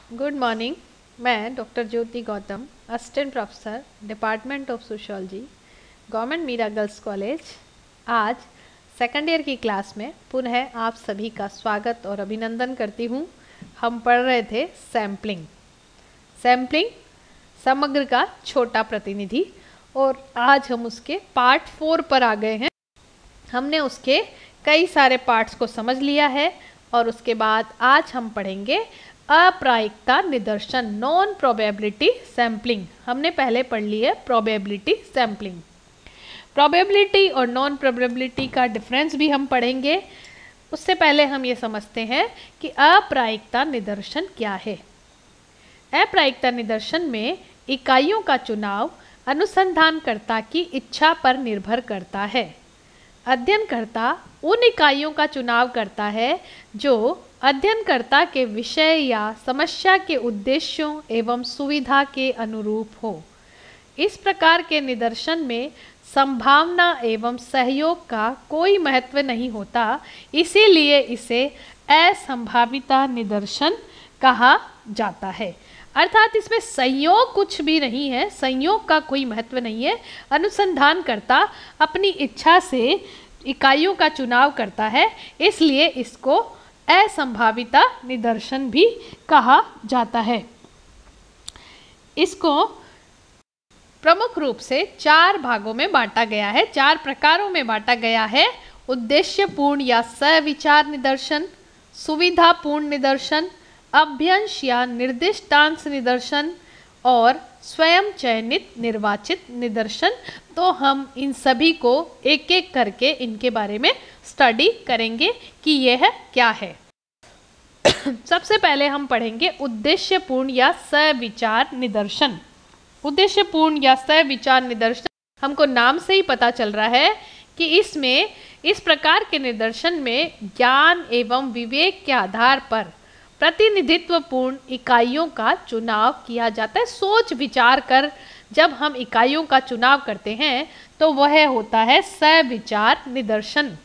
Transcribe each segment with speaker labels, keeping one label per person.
Speaker 1: Good morning. मैं doctor Jyoti Gautam, assistant professor, department of sociology, government Meera girls college. आज second year की class में पुनः आप सभी का स्वागत और अभिनंदन करती हूँ। हम पढ़ रहे थे सैम्पलिंग समग्र का छोटा प्रतिनिधि, और आज हम उसके पार्ट 4 पर आ गए हैं। हमने उसके कई सारे पार्ट्स को समझ लिया है और उसके बाद आज हम पढ़ेंगे अप्रायिकता निदर्शन, नॉन प्रोबेबिलिटी सैम्पलिंग। हमने पहले पढ़ ली है प्रोबेबिलिटी सैम्पलिंग। प्रोबेबिलिटी और नॉन प्रोबेबिलिटी का डिफरेंस भी हम पढ़ेंगे। उससे पहले हम ये समझते हैं कि अप्रायिकता निदर्शन क्या है। अप्रायिकता निदर्शन में इकाइयों का चुनाव अनुसंधानकर्ता की इच्छा पर निर्भर करता है। अध्ययनकर्ता उन इकाइयों का चुनाव करता है जो अध्ययनकर्ता के विषय या समस्या के उद्देश्यों एवं सुविधा के अनुरूप हो। इस प्रकार के निदर्शन में संभावना एवं सहयोग का कोई महत्व नहीं होता, इसीलिए इसे असंभाविता निदर्शन कहा जाता है। अर्थात इसमें संयोग कुछ भी नहीं है, संयोग का कोई महत्व नहीं है। अनुसंधानकर्ता अपनी इच्छा से इकाइयों का चुनाव करता है, इसलिए इसको असंभाविता निदर्शन भी कहा जाता है। इसको प्रमुख रूप से 4 भागों में बांटा गया है, 4 प्रकारों में बांटा गया है। उद्देश्यपूर्ण या सविचार निदर्शन, सुविधापूर्ण निदर्शन, अभ्यंश या निर्दिष्टांश निदर्शन और स्वयं चयनित निर्वाचित निदर्शन। तो हम इन सभी को एक एक करके इनके बारे में स्टडी करेंगे कि यह क्या है। सबसे पहले हम पढ़ेंगे उद्देश्यपूर्ण या सविचार निदर्शन। उद्देश्यपूर्ण या सविचार निदर्शन, हमको नाम से ही पता चल रहा है कि इसमें इस प्रकार के निदर्शन में ज्ञान एवं विवेक के आधार पर प्रतिनिधित्वपूर्ण इकाइयों का चुनाव किया जाता है। सोच विचार कर जब हम इकाइयों का चुनाव करते हैं तो वह होता है सविचार निदर्शन।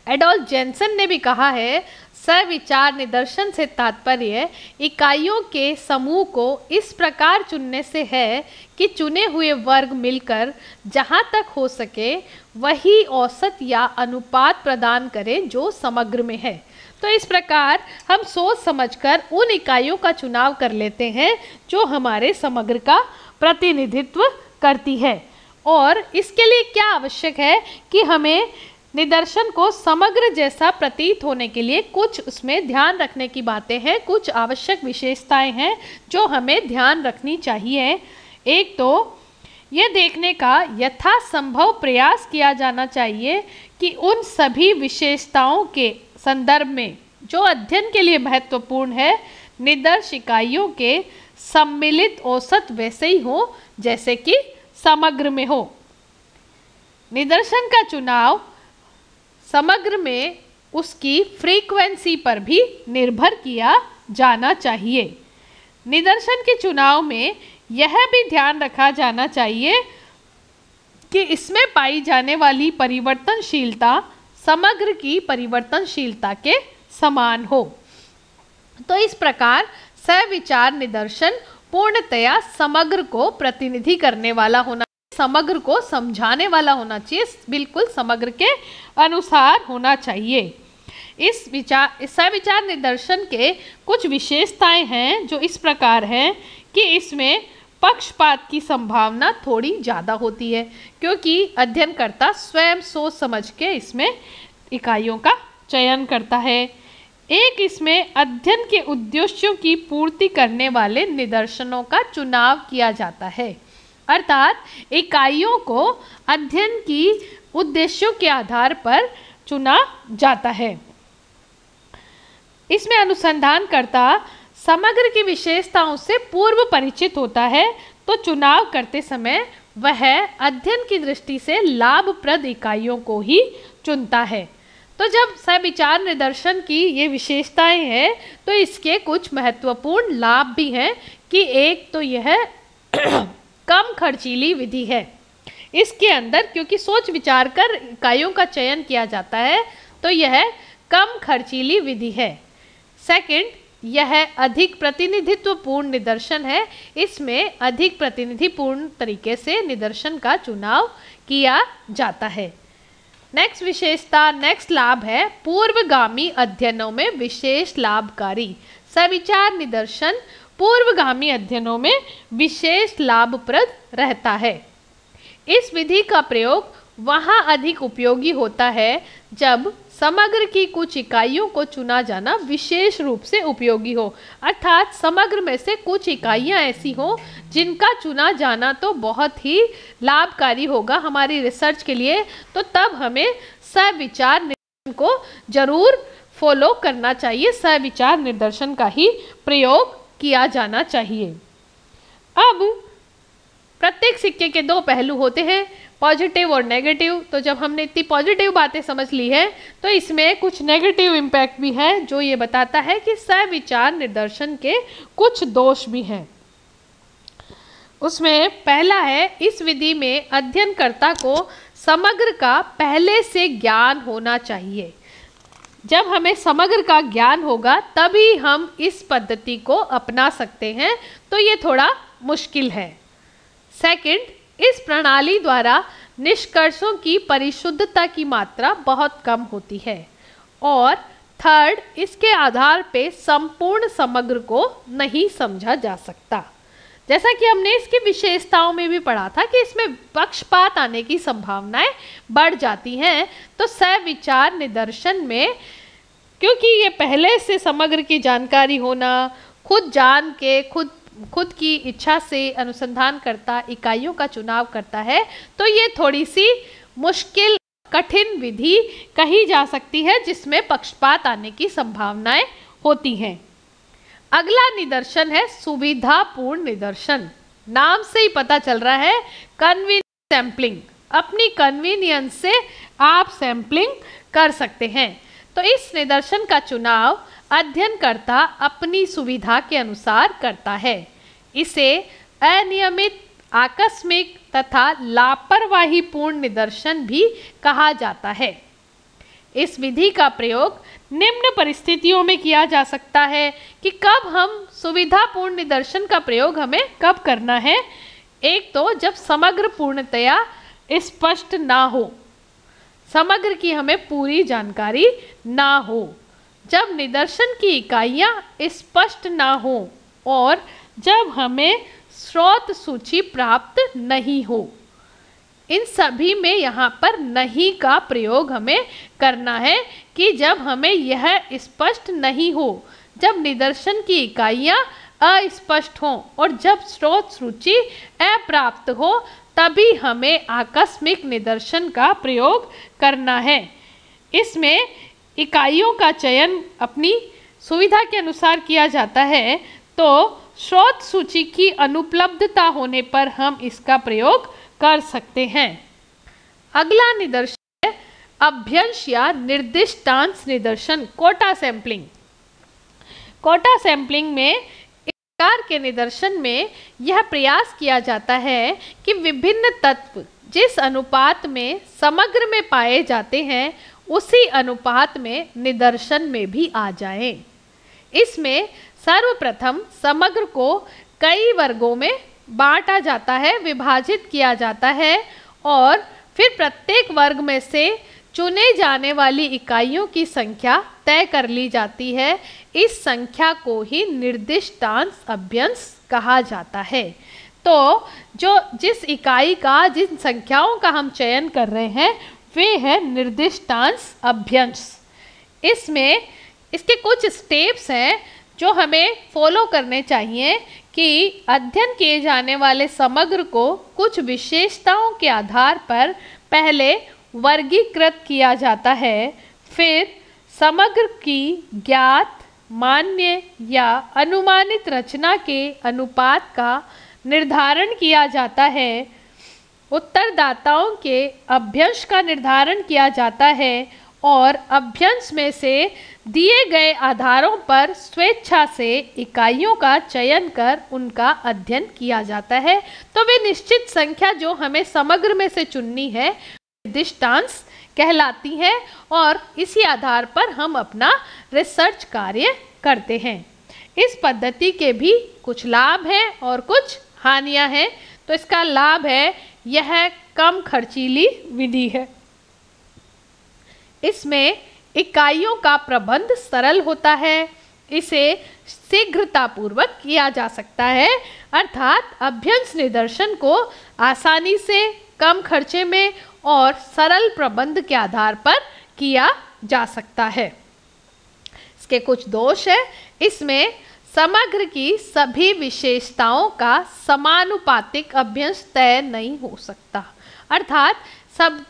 Speaker 1: एडोल्फ जेनसन ने भी कहा है, सविचार निदर्शन से तात्पर्य इकाइयों के समूह को इस प्रकार चुनने से है कि चुने हुए वर्ग मिलकर जहाँ तक हो सके वही औसत या अनुपात प्रदान करें जो समग्र में है। तो इस प्रकार हम सोच समझकर उन इकाइयों का चुनाव कर लेते हैं जो हमारे समग्र का प्रतिनिधित्व करती है। और इसके लिए क्या आवश्यक है कि हमें निदर्शन को समग्र जैसा प्रतीत होने के लिए कुछ उसमें ध्यान रखने की बातें हैं, कुछ आवश्यक विशेषताएं हैं जो हमें ध्यान रखनी चाहिए। एक तो यह देखने का यथासंभव प्रयास किया जाना चाहिए कि उन सभी विशेषताओं के संदर्भ में जो अध्ययन के लिए महत्वपूर्ण है, निदर्श इकाइयों के सम्मिलित औसत वैसे ही हो जैसे कि समग्र में हो। निदर्शन का चुनाव समग्र में उसकी फ्रीक्वेंसी पर भी निर्भर किया जाना चाहिए। निदर्शन के चुनाव में यह भी ध्यान रखा जाना चाहिए कि इसमें पाई जाने वाली परिवर्तनशीलता समग्र की परिवर्तनशीलता के समान हो। तो इस प्रकार सविचार निदर्शन पूर्णतया समग्र को प्रतिनिधि करने वाला होना, समग्र को समझाने वाला होना चाहिए, बिल्कुल समग्र के अनुसार होना चाहिए। इस सविचार निदर्शन के कुछ विशेषताएं हैं जो इस प्रकार हैं कि इसमें पक्षपात की संभावना थोड़ी ज़्यादा होती है, क्योंकि अध्ययनकर्ता स्वयं सोच समझ के इसमें इकाइयों का चयन करता है। एक इसमें अध्ययन के उद्देश्यों की पूर्ति करने वाले निदर्शनों का चुनाव किया जाता है, अर्थात इकाइयों को अध्ययन की उद्देश्यों के आधार पर चुना जाता है। इसमें अनुसंधानकर्ता समग्र की विशेषताओं से पूर्व परिचित होता है, तो चुनाव करते समय वह अध्ययन की दृष्टि से लाभप्रद इकाइयों को ही चुनता है। तो जब सविचार निदर्शन की ये विशेषताएं हैं तो इसके कुछ महत्वपूर्ण लाभ भी हैं कि एक तो यह कम खर्चीली विधि है। इसके अंदर क्योंकि सोच विचार कर इकाइयों का चयन किया जाता है तो यह कम खर्चीली विधि है। सेकंड, यह अधिक प्रतिनिधित्वपूर्ण निदर्शन है। इसमें अधिक प्रतिनिधिपूर्ण तरीके से निदर्शन का चुनाव किया जाता है। नेक्स्ट विशेषता, नेक्स्ट लाभ है पूर्वगामी अध्ययनों में विशेष लाभकारी। सविचार निदर्शन पूर्वगामी अध्ययनों में विशेष लाभप्रद रहता है। इस विधि का प्रयोग वहाँ अधिक उपयोगी होता है जब समग्र की कुछ इकाइयों को चुना जाना विशेष रूप से उपयोगी हो, अर्थात समग्र में से कुछ इकाइयाँ ऐसी हों जिनका चुना जाना तो बहुत ही लाभकारी होगा हमारी रिसर्च के लिए, तो तब हमें सविचार निदर्शन को जरूर फॉलो करना चाहिए। सविचार निदर्शन का ही प्रयोग किया जाना चाहिए। अब प्रत्येक सिक्के के दो पहलू होते हैं, पॉजिटिव और नेगेटिव। तो जब हमने इतनी पॉजिटिव बातें समझ ली है तो इसमें कुछ नेगेटिव इम्पैक्ट भी है, जो ये बताता है कि सविचार निदर्शन के कुछ दोष भी हैं। उसमें पहला है, इस विधि में अध्ययनकर्ता को समग्र का पहले से ज्ञान होना चाहिए। जब हमें समग्र का ज्ञान होगा तभी हम इस पद्धति को अपना सकते हैं, तो ये थोड़ा मुश्किल है। सेकंड, इस प्रणाली द्वारा निष्कर्षों की परिशुद्धता की मात्रा बहुत कम होती है। और थर्ड, इसके आधार पे संपूर्ण समग्र को नहीं समझा जा सकता। जैसा कि हमने इसकी विशेषताओं में भी पढ़ा था कि इसमें पक्षपात आने की संभावनाएं बढ़ जाती हैं। तो सविचार निदर्शन में क्योंकि ये पहले से समग्र की जानकारी होना, खुद जान के खुद की इच्छा से अनुसंधान करता इकाइयों का चुनाव करता है, तो ये थोड़ी सी मुश्किल कठिन विधि कही जा सकती है जिसमें पक्षपात आने की संभावनाएं होती हैं। अगला निदर्शन है सुविधापूर्ण निदर्शन। नाम से ही पता चल रहा है, कन्वीनियंस सैम्पलिंग। अपनी कन्वीनियंस से आप सैम्पलिंग कर सकते हैं। तो इस निदर्शन का चुनाव अध्ययनकर्ता अपनी सुविधा के अनुसार करता है। इसे अनियमित, आकस्मिक तथा लापरवाहीपूर्ण निदर्शन भी कहा जाता है। इस विधि का प्रयोग निम्न परिस्थितियों में किया जा सकता है कि कब हम सुविधापूर्ण निदर्शन का प्रयोग हमें कब करना है। एक तो जब समग्र पूर्णतया स्पष्ट ना हो, समग्र की हमें पूरी जानकारी ना हो, जब निदर्शन की इकाइयाँ स्पष्ट ना हो और जब हमें स्रोत सूची प्राप्त नहीं हो। इन सभी में यहाँ पर नहीं का प्रयोग हमें करना है कि जब हमें यह स्पष्ट नहीं हो, जब निदर्शन की इकाइयाँ अस्पष्ट हों और जब स्रोत सूची अप्राप्त हो, तभी हमें आकस्मिक निदर्शन का प्रयोग करना है। इसमें इकाइयों का चयन अपनी सुविधा के अनुसार किया जाता है, तो स्रोत सूची की अनुपलब्धता होने पर हम इसका प्रयोग कर सकते हैं। अगला निदर्शन है अभ्यंश या निर्दिष्टांश निदर्शन, कोटा सैंपलिंग। कोटा सैंपलिंग में इस प्रकार के निदर्शन में यह प्रयास किया जाता है कि विभिन्न तत्व जिस अनुपात में समग्र में पाए जाते हैं उसी अनुपात में निदर्शन में भी आ जाएं। इसमें सर्वप्रथम समग्र को कई वर्गों में बांटा जाता है, विभाजित किया जाता है और फिर प्रत्येक वर्ग में से चुने जाने वाली इकाइयों की संख्या तय कर ली जाती है। इस संख्या को ही निर्दिष्टांश अभ्यंश कहा जाता है। तो जिस इकाई का, जिन संख्याओं का हम चयन कर रहे हैं वे है निर्दिष्टांश अभ्यंश। इसमें इसके कुछ स्टेप्स हैं जो हमें फॉलो करने चाहिए कि अध्ययन किए जाने वाले समग्र को कुछ विशेषताओं के आधार पर पहले वर्गीकृत किया जाता है, फिर समग्र की ज्ञात, मान्य या अनुमानित रचना के अनुपात का निर्धारण किया जाता है, उत्तरदाताओं के अभ्यंश का निर्धारण किया जाता है और अभ्यंश में से दिए गए आधारों पर स्वेच्छा से इकाइयों का चयन कर उनका अध्ययन किया जाता है। तो वे निश्चित संख्या जो हमें समग्र में से चुननी है निर्दिष्टांश कहलाती है और इसी आधार पर हम अपना रिसर्च कार्य करते हैं। इस पद्धति के भी कुछ लाभ हैं और कुछ हानियां हैं। तो इसका लाभ है यह कम खर्चीली विधि है। इसमें इकाइयों का प्रबंध सरल होता है, इसे शीघ्रतापूर्वक किया जा सकता है, अर्थात अभ्यंस निदर्शन को आसानी से कम खर्चे में और सरल प्रबंध के आधार पर किया जा सकता है। इसके कुछ दोष है, इसमें समग्र की सभी विशेषताओं का समानुपातिक अभ्यंस तय नहीं हो सकता, अर्थात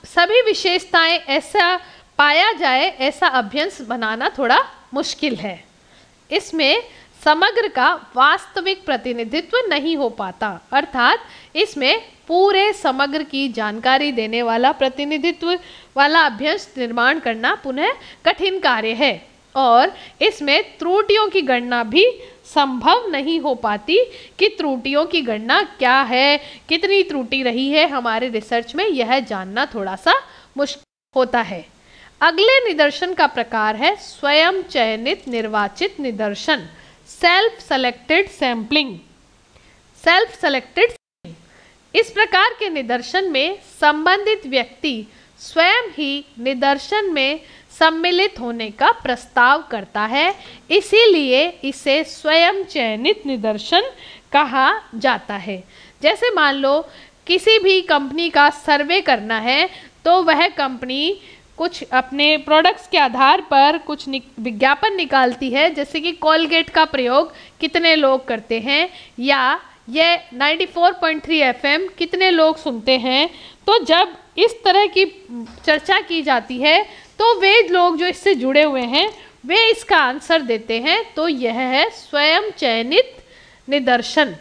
Speaker 1: सभी विशेषताएं ऐसा पाया जाए ऐसा अभ्यंस बनाना थोड़ा मुश्किल है। इसमें समग्र का वास्तविक प्रतिनिधित्व नहीं हो पाता, अर्थात इसमें पूरे समग्र की जानकारी देने वाला प्रतिनिधित्व वाला अभ्यंस निर्माण करना पुनः कठिन कार्य है और इसमें त्रुटियों की गणना भी संभव नहीं हो पाती कि त्रुटियों की गणना क्या है, कितनी त्रुटि रही है हमारे रिसर्च में, यह जानना थोड़ा सा मुश्किल होता है। अगले निदर्शन का प्रकार है स्वयं चयनित निर्वाचित निदर्शन, self selected sampling. Self selected, इस प्रकार के निदर्शन में संबंधित व्यक्ति स्वयं ही निदर्शन में सम्मिलित होने का प्रस्ताव करता है, इसीलिए इसे स्वयं चयनित निदर्शन कहा जाता है। जैसे मान लो किसी भी कंपनी का सर्वे करना है तो वह कंपनी कुछ अपने प्रोडक्ट्स के आधार पर कुछ विज्ञापन निकालती है, जैसे कि कोलगेट का प्रयोग कितने लोग करते हैं या ये 94.3 FM कितने लोग सुनते हैं। तो जब इस तरह की चर्चा की जाती है तो वे लोग जो इससे जुड़े हुए हैं वे इसका आंसर देते हैं। तो यह है स्वयं चयनित निदर्शन।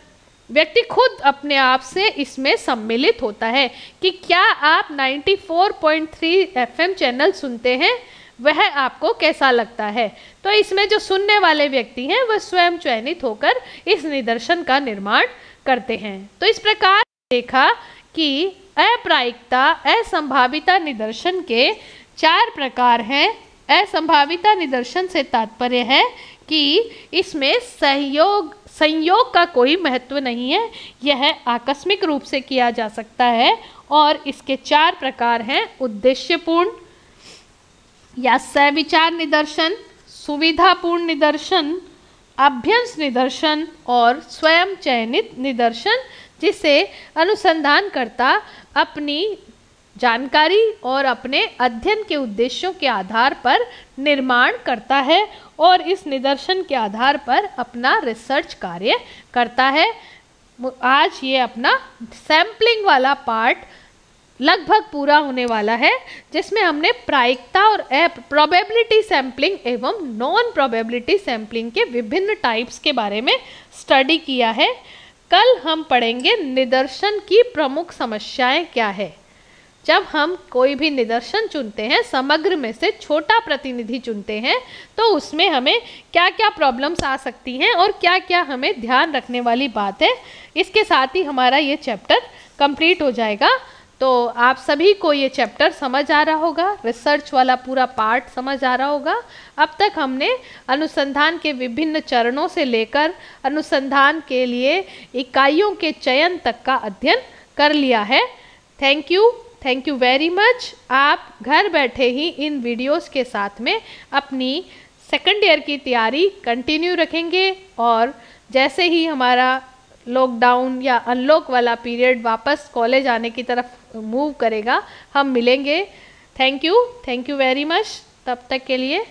Speaker 1: व्यक्ति खुद अपने आप से इसमें सम्मिलित होता है कि क्या आप 94.3 FM चैनल सुनते हैं, वह आपको कैसा लगता है। तो इसमें जो सुनने वाले व्यक्ति हैं वह स्वयं चयनित होकर इस निदर्शन का निर्माण करते हैं। तो इस प्रकार देखा कि अप्रायिकता असंभाविता निदर्शन के 4 प्रकार हैं। असंभाविता निदर्शन से तात्पर्य है कि इसमें संयोग का कोई महत्व नहीं है, यह आकस्मिक रूप से किया जा सकता है। और इसके 4 प्रकार हैं उद्देश्यपूर्ण या सविचार निदर्शन, सुविधापूर्ण निदर्शन, अभ्यंस निदर्शन और स्वयं चयनित निदर्शन, जिसे अनुसंधानकर्ता अपनी जानकारी और अपने अध्ययन के उद्देश्यों के आधार पर निर्माण करता है और इस निदर्शन के आधार पर अपना रिसर्च कार्य करता है। आज ये अपना सैम्पलिंग वाला पार्ट लगभग पूरा होने वाला है, जिसमें हमने प्रायिकता और प्रोबेबिलिटी सैम्पलिंग एवं नॉन प्रोबेबिलिटी सैम्पलिंग के विभिन्न टाइप्स के बारे में स्टडी किया है। कल हम पढ़ेंगे निदर्शन की प्रमुख समस्याएं क्या है। जब हम कोई भी निदर्शन चुनते हैं, समग्र में से छोटा प्रतिनिधि चुनते हैं, तो उसमें हमें क्या क्या प्रॉब्लम्स आ सकती हैं और क्या क्या हमें ध्यान रखने वाली बात है। इसके साथ ही हमारा ये चैप्टर कंप्लीट हो जाएगा। तो आप सभी को ये चैप्टर समझ आ रहा होगा, रिसर्च वाला पूरा पार्ट समझ आ रहा होगा। अब तक हमने अनुसंधान के विभिन्न चरणों से लेकर अनुसंधान के लिए इकाइयों के चयन तक का अध्ययन कर लिया है। Thank you very much. आप घर बैठे ही इन वीडियोस के साथ में अपनी सेकंड ईयर की तैयारी कंटिन्यू रखेंगे और जैसे ही हमारा लॉकडाउन या अनलॉक वाला पीरियड वापस कॉलेज आने की तरफ मूव करेगा, हम मिलेंगे। Thank you very much. तब तक के लिए